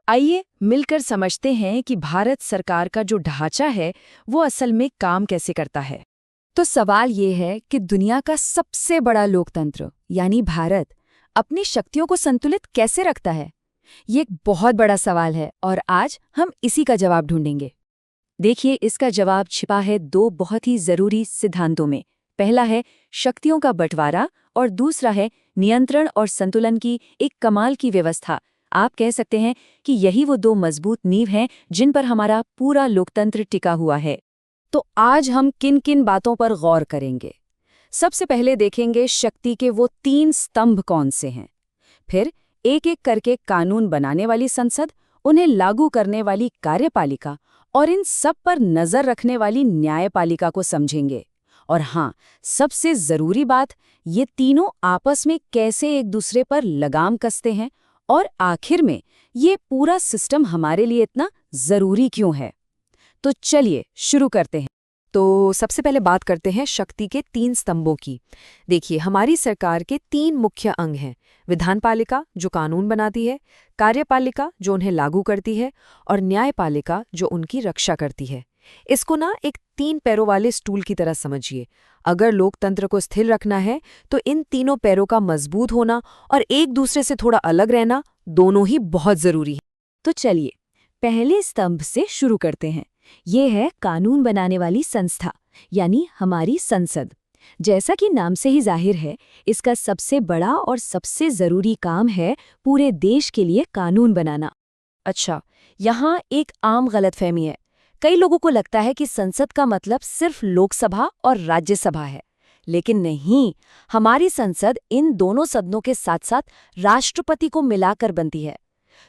आइए मिलकर समझते हैं कि भारत सरकार का जो ढांचा है वो असल में काम कैसे करता है। तो सवाल ये है कि दुनिया का सबसे बड़ा लोकतंत्र यानी भारत अपनी शक्तियों को संतुलित कैसे रखता है। ये एक बहुत बड़ा सवाल है और आज हम इसी का जवाब ढूंढेंगे। देखिए, इसका जवाब छिपा है दो बहुत ही जरूरी सिद्धांतों में। पहला है शक्तियों का बंटवारा और दूसरा है नियंत्रण और संतुलन की एक कमाल की व्यवस्था। आप कह सकते हैं कि यही वो दो मजबूत नींव हैं जिन पर हमारा पूरा लोकतंत्र टिका हुआ है। तो आज हम किन किन बातों पर गौर करेंगे। सबसे पहले देखेंगे शक्ति के वो 3 स्तंभ कौन से हैं। फिर एक एक करके कानून बनाने वाली संसद, उन्हें लागू करने वाली कार्यपालिका और इन सब पर नजर रखने वाली न्यायपालिका को समझेंगे। और हाँ, सबसे जरूरी बात, ये तीनों आपस में कैसे एक दूसरे पर लगाम कसते हैं और आखिर में ये पूरा सिस्टम हमारे लिए इतना जरूरी क्यों है। तो चलिए शुरू करते हैं। तो सबसे पहले बात करते हैं शक्ति के 3 स्तंभों की। देखिए, हमारी सरकार के 3 मुख्य अंग हैं। विधानपालिका जो कानून बनाती है, कार्यपालिका जो उन्हें लागू करती है और न्यायपालिका जो उनकी रक्षा करती है। इसको ना एक 3 पैरों वाले स्टूल की तरह समझिए। अगर लोकतंत्र को स्थिर रखना है तो इन तीनों पैरों का मजबूत होना और एक दूसरे से थोड़ा अलग रहना दोनों ही बहुत जरूरी है। तो चलिए पहले स्तंभ से शुरू करते हैं। ये है कानून बनाने वाली संस्था यानी हमारी संसद। जैसा कि नाम से ही जाहिर है, इसका सबसे बड़ा और सबसे जरूरी काम है पूरे देश के लिए कानून बनाना। अच्छा, यहाँ एक आम गलतफहमी है। कई लोगों को लगता है कि संसद का मतलब सिर्फ लोकसभा और राज्यसभा है, लेकिन नहीं। हमारी संसद इन दोनों सदनों के साथ साथ राष्ट्रपति को मिलाकर बनती है।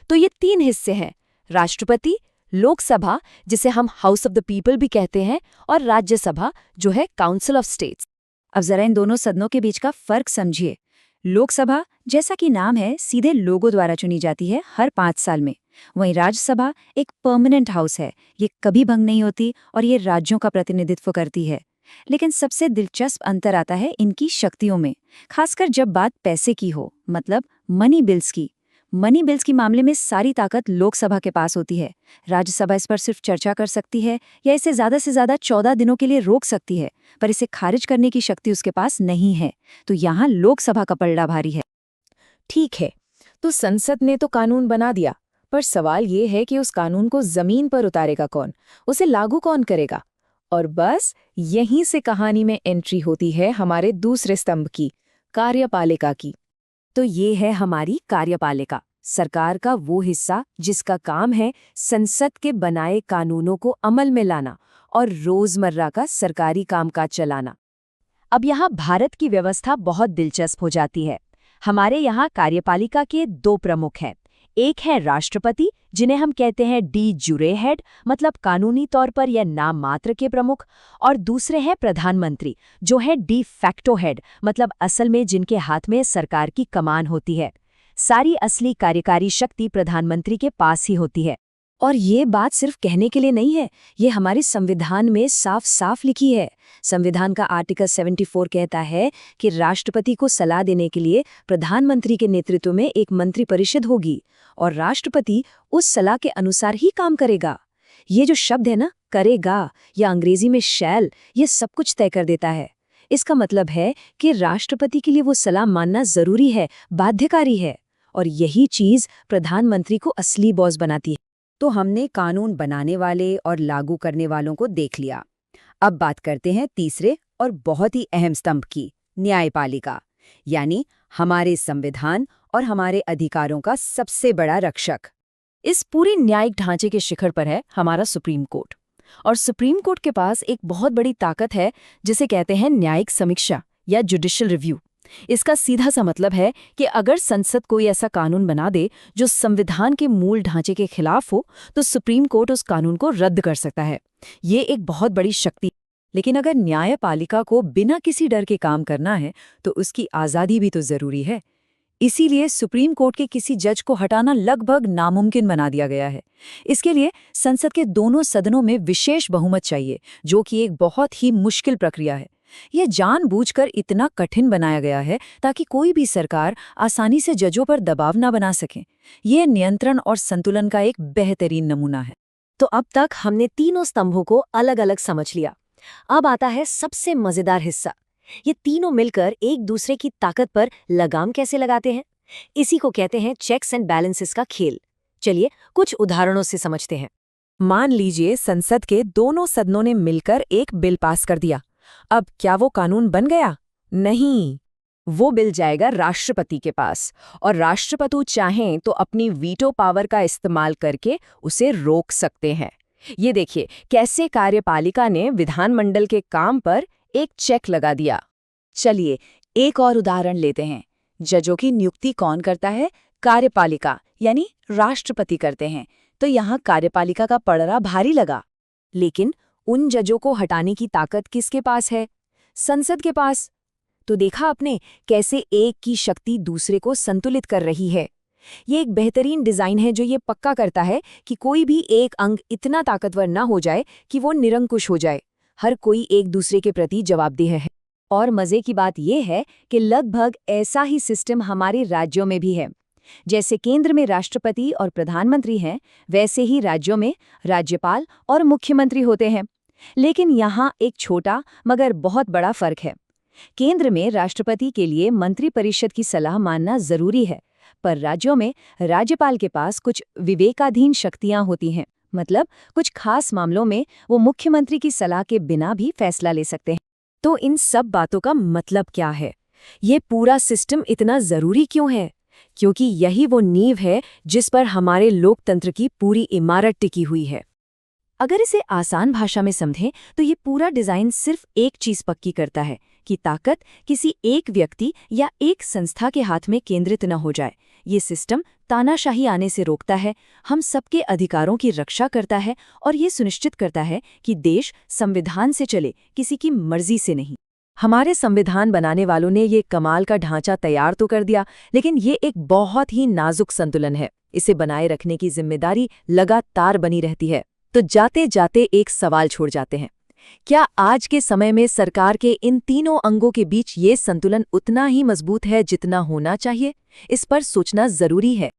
तो ये 3 हिस्से हैं: राष्ट्रपति, लोकसभा जिसे हम हाउस ऑफ द पीपल भी कहते हैं, और राज्यसभा जो है काउंसिल ऑफ स्टेट्स। अब जरा इन दोनों सदनों के बीच का फर्क समझिए। लोकसभा, जैसा कि नाम है, सीधे लोगों द्वारा चुनी जाती है हर 5 साल में। वहीं राज्यसभा एक परमानेंट हाउस है, ये कभी भंग नहीं होती और ये राज्यों का प्रतिनिधित्व करती है। लेकिन सबसे दिलचस्प अंतर आता है इनकी शक्तियों में, खासकर जब बात पैसे की हो, मतलब मनी बिल्स की। मनी बिल्स की मामले में सारी ताकत लोकसभा के पास होती है। राज्यसभा इस पर सिर्फ चर्चा कर सकती है या इसे ज्यादा से ज्यादा 14 दिनों के लिए रोक सकती है, पर इसे खारिज करने की शक्ति उसके पास नहीं है। तो यहाँ लोकसभा का पलड़ा भारी है। ठीक है, तो संसद ने तो कानून बना दिया, पर सवाल ये है कि उस कानून को जमीन पर उतारेगा कौन, उसे लागू कौन करेगा। और बस यहीं से कहानी में एंट्री होती है हमारे दूसरे स्तंभ की, कार्यपालिका की। तो ये है हमारी कार्यपालिका, सरकार का वो हिस्सा जिसका काम है संसद के बनाए कानूनों को अमल में लाना और रोजमर्रा का सरकारी कामकाज चलाना। अब यहाँ भारत की व्यवस्था बहुत दिलचस्प हो जाती है। हमारे यहाँ कार्यपालिका के 2 प्रमुख हैं। एक है राष्ट्रपति, जिन्हें हम कहते हैं डी जुरे हेड, मतलब कानूनी तौर पर या नाम मात्र के प्रमुख, और दूसरे हैं प्रधानमंत्री, जो है डी फैक्टो हेड, मतलब असल में जिनके हाथ में सरकार की कमान होती है। सारी असली कार्यकारी शक्ति प्रधानमंत्री के पास ही होती है। और ये बात सिर्फ कहने के लिए नहीं है, ये हमारे संविधान में साफ साफ लिखी है। संविधान का आर्टिकल 74 कहता है कि राष्ट्रपति को सलाह देने के लिए प्रधानमंत्री के नेतृत्व में एक मंत्रिपरिषद होगी और राष्ट्रपति उस सलाह के अनुसार ही काम करेगा। ये जो शब्द है ना, करेगा या अंग्रेजी में शैल, ये सब कुछ तय कर देता है। इसका मतलब है कि राष्ट्रपति के लिए वो सलाह मानना जरूरी है, बाध्यकारी है, और यही चीज प्रधानमंत्री को असली बॉस बनाती है। तो हमने कानून बनाने वाले और लागू करने वालों को देख लिया। अब बात करते हैं तीसरे और बहुत ही अहम स्तंभ की, न्यायपालिका, यानी हमारे संविधान और हमारे अधिकारों का सबसे बड़ा रक्षक। इस पूरी न्यायिक ढांचे के शिखर पर है हमारा सुप्रीम कोर्ट। और सुप्रीम कोर्ट के पास एक बहुत बड़ी ताकत है जिसे कहते हैं न्यायिक समीक्षा या जुडिशियल रिव्यू। इसका सीधा सा मतलब है कि अगर संसद कोई ऐसा कानून बना दे जो संविधान के मूल ढांचे के खिलाफ हो, तो सुप्रीम कोर्ट उस कानून को रद्द कर सकता है। ये एक बहुत बड़ी शक्ति। लेकिन अगर न्यायपालिका को बिना किसी डर के काम करना है तो उसकी आज़ादी भी तो जरूरी है। इसीलिए सुप्रीम कोर्ट के किसी जज को हटाना लगभग नामुमकिन बना दिया गया है। इसके लिए संसद के दोनों सदनों में विशेष बहुमत चाहिए, जो कि एक बहुत ही मुश्किल प्रक्रिया है। यह जानबूझकर इतना कठिन बनाया गया है ताकि कोई भी सरकार आसानी से जजों पर दबाव ना बना सके। ये नियंत्रण और संतुलन का एक बेहतरीन नमूना है। तो अब तक हमने तीनों स्तंभों को अलग अलग समझ लिया। अब आता है सबसे मजेदार हिस्सा। ये तीनों मिलकर एक दूसरे की ताकत पर लगाम कैसे लगाते हैं? इसी को कहते हैं चेक्स एंड बैलेंसेस का खेल। चलिए कुछ उदाहरणों से समझते हैं। मान लीजिए संसद के दोनों सदनों ने मिलकर एक बिल पास कर दिया। अब क्या वो कानून बन गया? नहीं, वो बिल जाएगा राष्ट्रपति के पास और राष्ट्रपति चाहें तो अपनी वीटो पावर का इस्तेमाल करके उसे रोक सकते हैं। ये देखिए कैसे कार्यपालिका ने विधानमंडल के काम पर एक चेक लगा दिया। चलिए एक और उदाहरण लेते हैं। जजों की नियुक्ति कौन करता है? कार्यपालिका यानी राष्ट्रपति करते हैं। तो यहाँ कार्यपालिका का पड़रा भारी लगा। लेकिन उन जजों को हटाने की ताकत किसके पास है? संसद के पास। तो देखा आपने कैसे एक की शक्ति दूसरे को संतुलित कर रही है। ये एक बेहतरीन डिजाइन है जो ये पक्का करता है कि कोई भी एक अंग इतना ताकतवर ना हो जाए कि वो निरंकुश हो जाए। हर कोई एक दूसरे के प्रति जवाबदेह है। और मजे की बात यह है कि लगभग ऐसा ही सिस्टम हमारे राज्यों में भी है। जैसे केंद्र में राष्ट्रपति और प्रधानमंत्री हैं, वैसे ही राज्यों में राज्यपाल और मुख्यमंत्री होते हैं। लेकिन यहाँ एक छोटा मगर बहुत बड़ा फर्क है। केंद्र में राष्ट्रपति के लिए मंत्रिपरिषद की सलाह मानना जरूरी है, पर राज्यों में राज्यपाल के पास कुछ विवेकाधीन शक्तियां होती हैं। मतलब कुछ खास मामलों में वो मुख्यमंत्री की सलाह के बिना भी फैसला ले सकते हैं। तो इन सब बातों का मतलब क्या है? ये पूरा सिस्टम इतना जरूरी क्यों है? क्योंकि यही वो नींव है जिस पर हमारे लोकतंत्र की पूरी इमारत टिकी हुई है। अगर इसे आसान भाषा में समझें तो ये पूरा डिजाइन सिर्फ एक चीज पक्की करता है कि ताकत किसी एक व्यक्ति या एक संस्था के हाथ में केंद्रित न हो जाए। ये सिस्टम तानाशाही आने से रोकता है, हम सबके अधिकारों की रक्षा करता है और ये सुनिश्चित करता है कि देश संविधान से चले, किसी की मर्जी से नहीं। हमारे संविधान बनाने वालों ने ये कमाल का ढांचा तैयार तो कर दिया, लेकिन ये एक बहुत ही नाजुक संतुलन है। इसे बनाए रखने की जिम्मेदारी लगातार बनी रहती है। तो जाते जाते एक सवाल छोड़ जाते हैं, क्या आज के समय में सरकार के इन तीनों अंगों के बीच ये संतुलन उतना ही मजबूत है जितना होना चाहिए? इस पर सोचना जरूरी है।